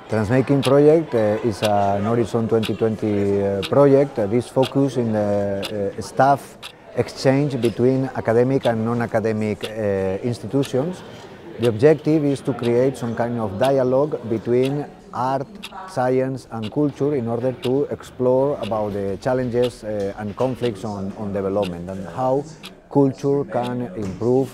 Transmaking project is an Horizon 2020 project. This focus in the staff exchange between academic and non-academic institutions. The objective is to create some kind of dialogue between art, science and culture in order to explore about the challenges and conflicts on development and how culture can improve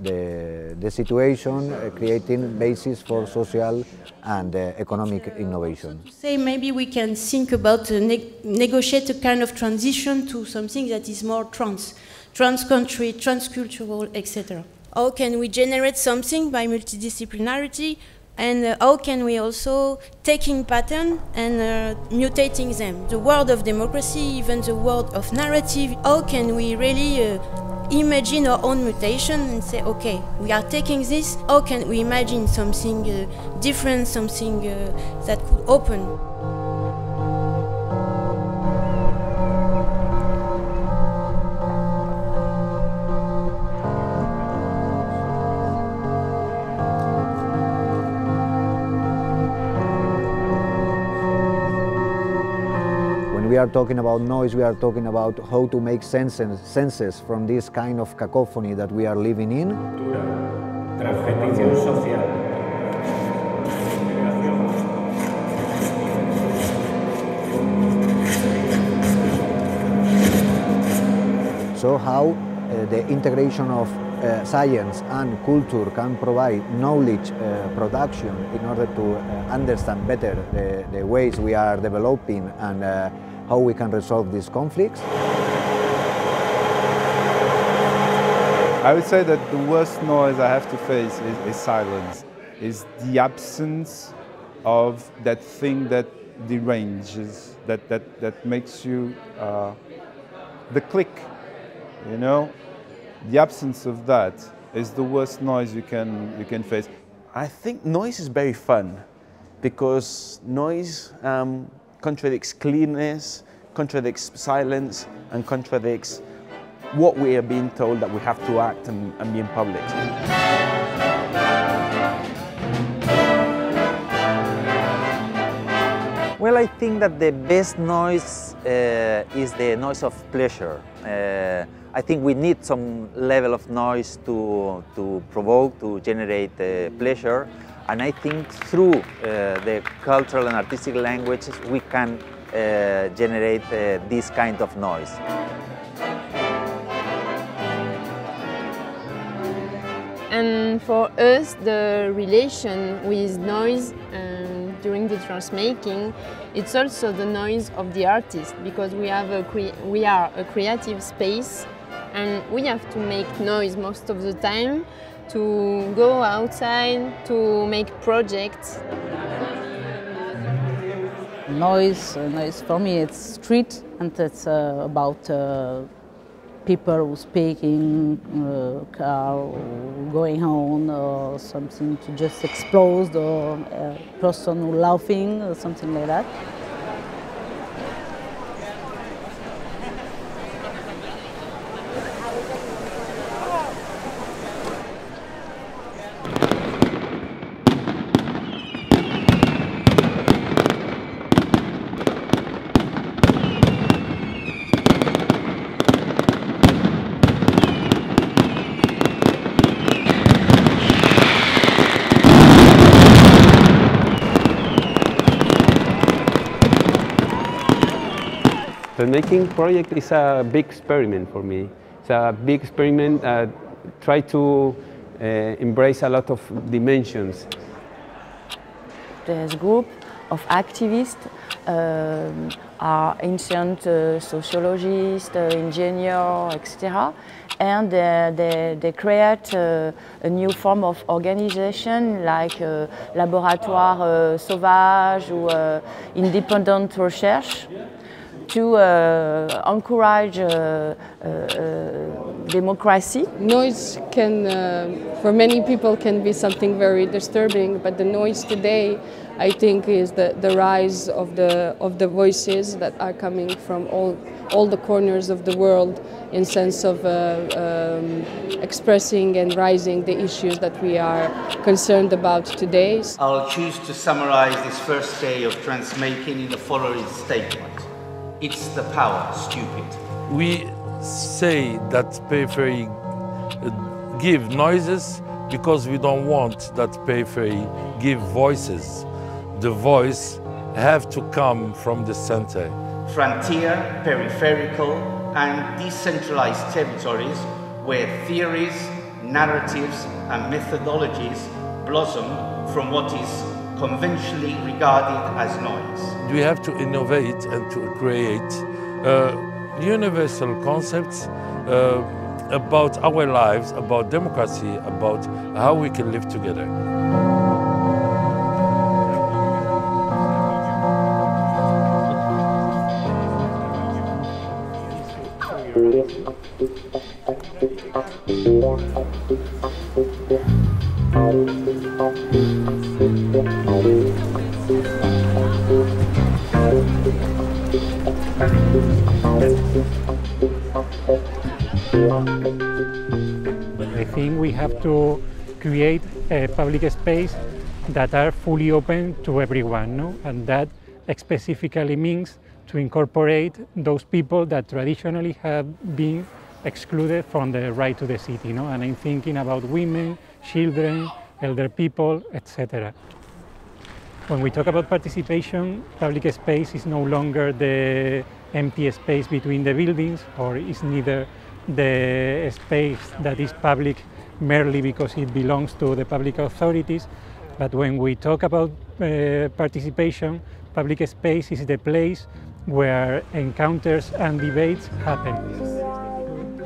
the situation, creating basis for social and economic innovation. So to say, maybe we can think about negotiate a kind of transition to something that is more trans-country, trans-cultural, etc. How can we generate something by multidisciplinarity, and how can we also taking pattern and mutating them? The world of democracy, even the world of narrative, how can we really imagine our own mutation and say, okay, we are taking this, how can we imagine something different, something that could open? When we are talking about noise, we are talking about how to make senses from this kind of cacophony that we are living in. Transformación social. So how the integration of science and culture can provide knowledge production in order to understand better the ways we are developing and how we can resolve these conflicts. I would say that the worst noise I have to face is silence, is the absence of that thing that deranges, that makes you the click, you know? The absence of that is the worst noise you can face. I think noise is very fun because noise contradicts cleanness, contradicts silence, and contradicts what we are being told that we have to act and be in public. Well, I think that the best noise is the noise of pleasure. I think we need some level of noise to provoke, to generate pleasure. And I think through the cultural and artistic languages we can generate this kind of noise. And for us, the relation with noise during the transmaking, it's also the noise of the artist, because we are a creative space and we have to make noise most of the time to go outside, to make projects. Noise for me, it's street, and it's about people who speaking, car going on, or something to just explode, or a person who laughing, or something like that. The Transmaking project is a big experiment for me. It's a big experiment, try to embrace a lot of dimensions. This group of activists are ancient sociologists, engineers, etc. And they create a new form of organization like laboratoire sauvage or independent research to encourage democracy. Noise can, for many people, can be something very disturbing, but the noise today, I think, is the rise of the voices that are coming from all the corners of the world in sense of expressing and raising the issues that we are concerned about today. I'll choose to summarize this first day of Transmaking in the following statement. It's the power, stupid. We say that periphery give noises because we don't want that periphery give voices. The voice have to come from the center. Frontier, peripheral and decentralized territories where theories, narratives and methodologies blossom from what is conventionally regarded as noise. We have to innovate and to create universal concepts about our lives, about democracy, about how we can live together. I think we have to create a public space that are fully open to everyone, no? And that specifically means to incorporate those people that traditionally have been excluded from the right to the city, no? And I'm thinking about women, children, elder people, etc. When we talk about participation, public space is no longer the empty space between the buildings, or is neither the space that is public merely because it belongs to the public authorities. But when we talk about participation, public space is the place where encounters and debates happen.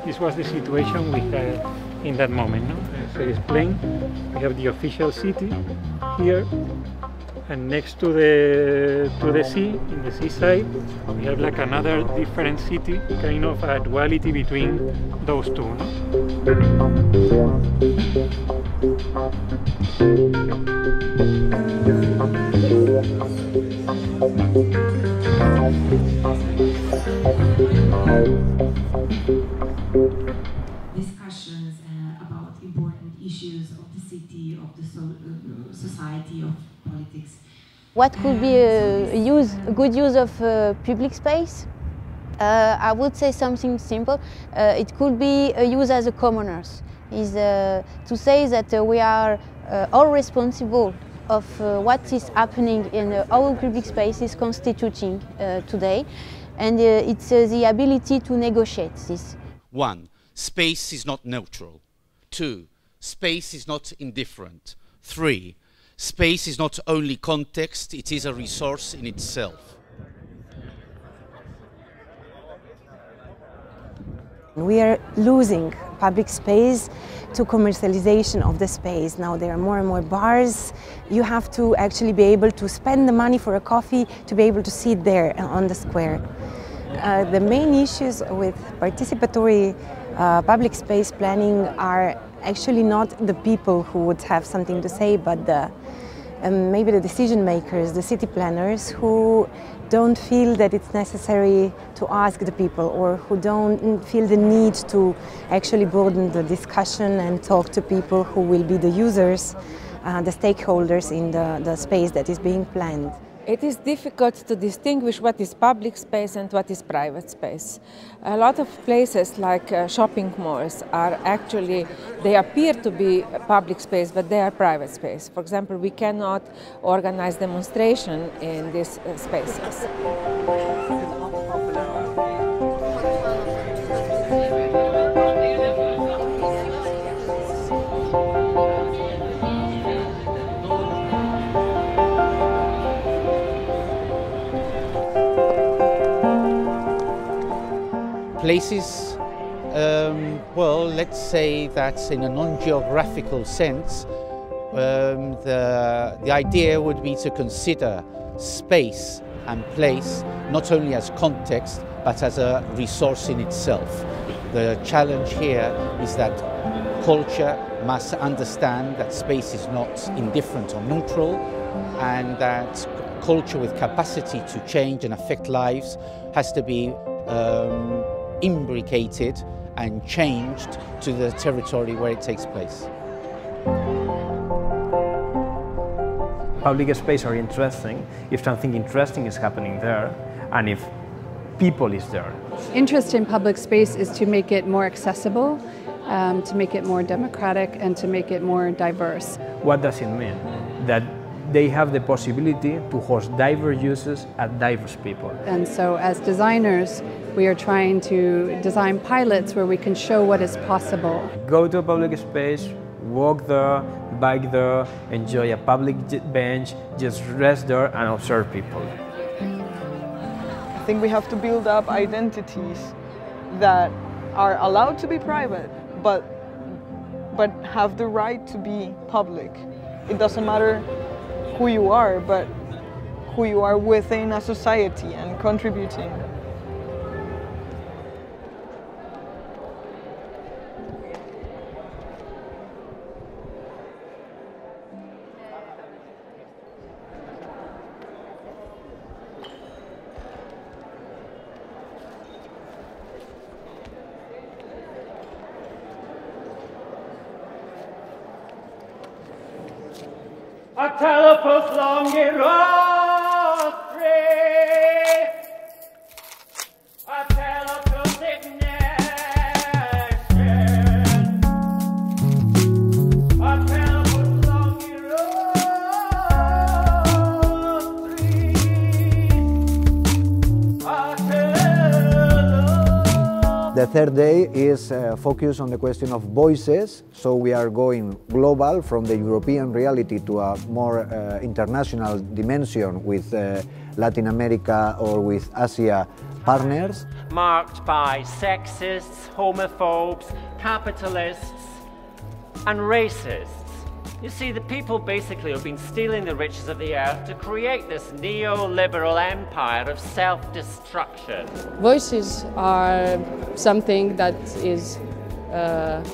This was the situation we had in that moment, no? As I explained, we have the official city here, and next to the sea, in the seaside, we have like another different city, kind of a duality between those two, no? Discussions about important issues of the city, of the society, of politics. What could be a good use of public space? I would say something simple. It could be used as a commoners. Is to say that we are all responsible of what is happening in our public spaces constituting today, and it's the ability to negotiate this. 1. Space is not neutral. 2. Space is not indifferent. 3. Space is not only context, it is a resource in itself. We are losing public space to commercialization of the space. Now there are more and more bars. You have to actually be able to spend the money for a coffee to be able to sit there on the square. The main issues with participatory public space planning are actually not the people who would have something to say, but maybe the decision makers, the city planners, who don't feel that it's necessary to ask the people, or who don't feel the need to actually broaden the discussion and talk to people who will be the users, the stakeholders in the space that is being planned. It is difficult to distinguish what is public space and what is private space. A lot of places like shopping malls are actually, they appear to be public space, but they are private space. For example, we cannot organize demonstration in these spaces. Places, well, let's say that in a non-geographical sense, the idea would be to consider space and place not only as context, but as a resource in itself. The challenge here is that culture must understand that space is not indifferent or neutral, and that culture with capacity to change and affect lives has to be imbricated and changed to the territory where it takes place. Public spaces are interesting if something interesting is happening there and if people is there. Interest in public space is to make it more accessible, to make it more democratic, and to make it more diverse. What does it mean? That they have the possibility to host diverse uses and diverse people. And so as designers, we are trying to design pilots where we can show what is possible. Go to a public space, walk there, bike there, enjoy a public bench, just rest there and observe people. I think we have to build up identities that are allowed to be private, but have the right to be public. It doesn't matter who you are, but who you are within a society and contributing. A telepos longirostri, a telepos ignition, a telepos longirostri, a telepos. The third day is focused on the question of voices, so we are going global from the European reality to a more international dimension with Latin America or with Asia partners. Marked by sexists, homophobes, capitalists and racists. You see, the people basically have been stealing the riches of the earth to create this neoliberal empire of self-destruction. Voices are something that is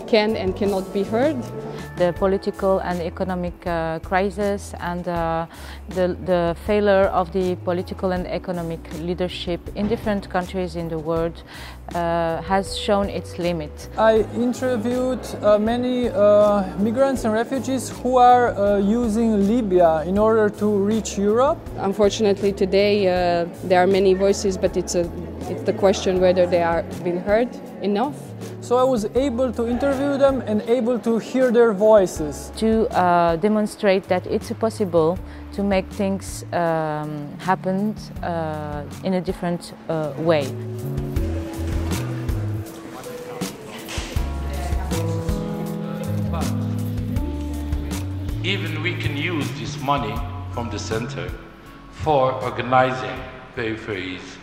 can and cannot be heard. The political and economic crisis and the failure of the political and economic leadership in different countries in the world has shown its limit. I interviewed many migrants and refugees who are using Libya in order to reach Europe. Unfortunately today there are many voices, but it's the question whether they are being heard enough. So I was able to interview them and able to hear their voices. To demonstrate that it's possible to make things happen in a different way. Even we can use this money from the center for organizing peripheries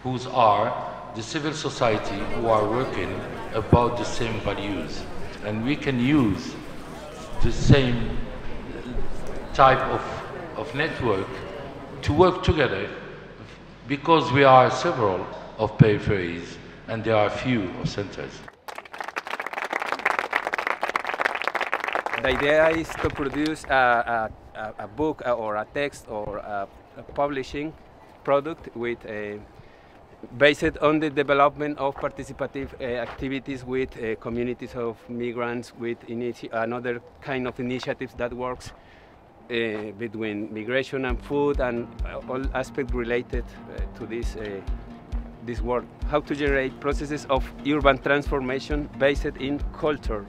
whose are the civil society who are working about the same values. And we can use the same type of network to work together because we are several of peripheries and there are few of centers. The idea is to produce a book or a text or a publishing product with based on the development of participative activities with communities of migrants, with another kind of initiatives that works between migration and food and all aspects related to this work. How to generate processes of urban transformation based in culture.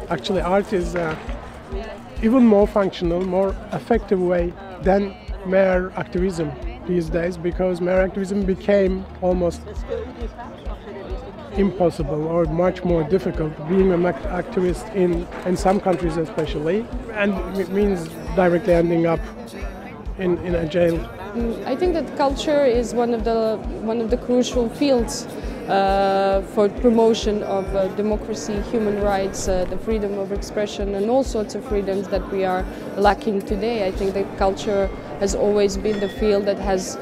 Actually, art is even more functional, more effective way than mere activism these days, because mere activism became almost impossible or much more difficult, being an activist in some countries especially, and it means directly ending up in a jail. I think that culture is one of the crucial fields for promotion of democracy, human rights, the freedom of expression and all sorts of freedoms that we are lacking today. I think that culture has always been the field that has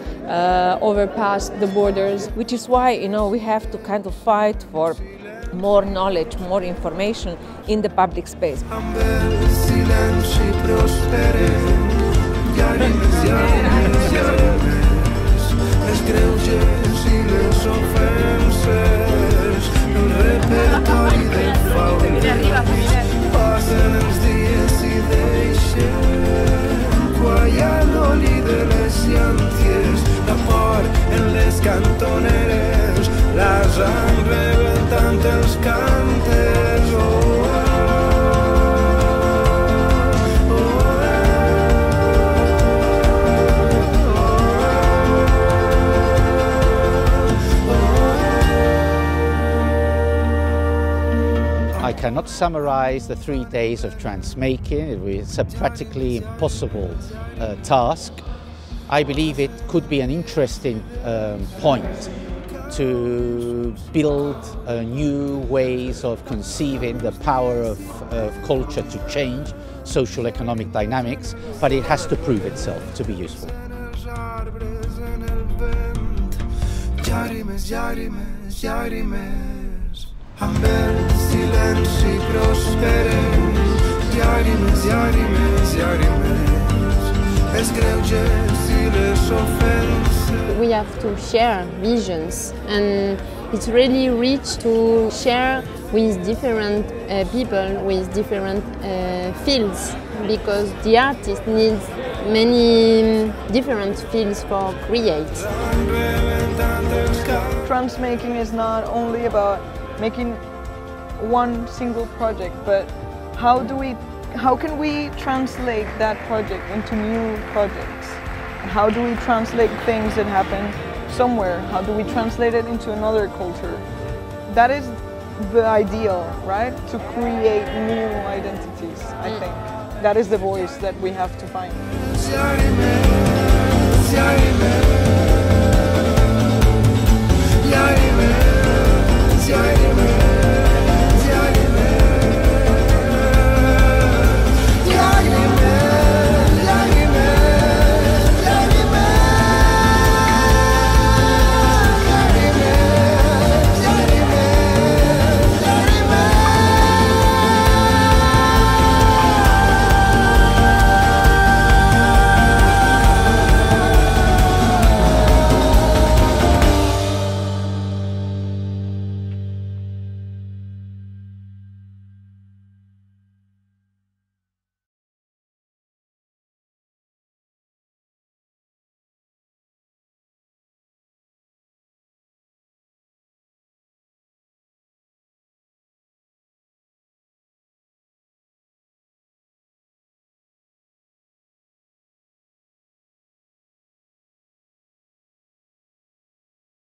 overpassed the borders. Which is why, you know, we have to kind of fight for more knowledge, more information in the public space. Passen els dies i deixen quallar l'oli de les llànties, la por en les cantoneres, les han rebentant els cànters. I cannot summarize the 3 days of transmaking. It's a practically impossible task. I believe it could be an interesting point to build new ways of conceiving the power of culture to change social economic dynamics, but it has to prove itself to be useful. Amb el silenci prosperen llàgrimes, llàgrimes, llàgrimes, els greuges i les ofenses. We have to share visions, and it's really rich to share with different people with different fields, because the artist needs many different fields for create. Transmaking is not only about making one single project, but how can we translate that project into new projects? How do we translate things that happen somewhere? How do we translate it into another culture? That is the ideal, right? To create new identities, I think. That is the voice that we have to find. Llàgrimes,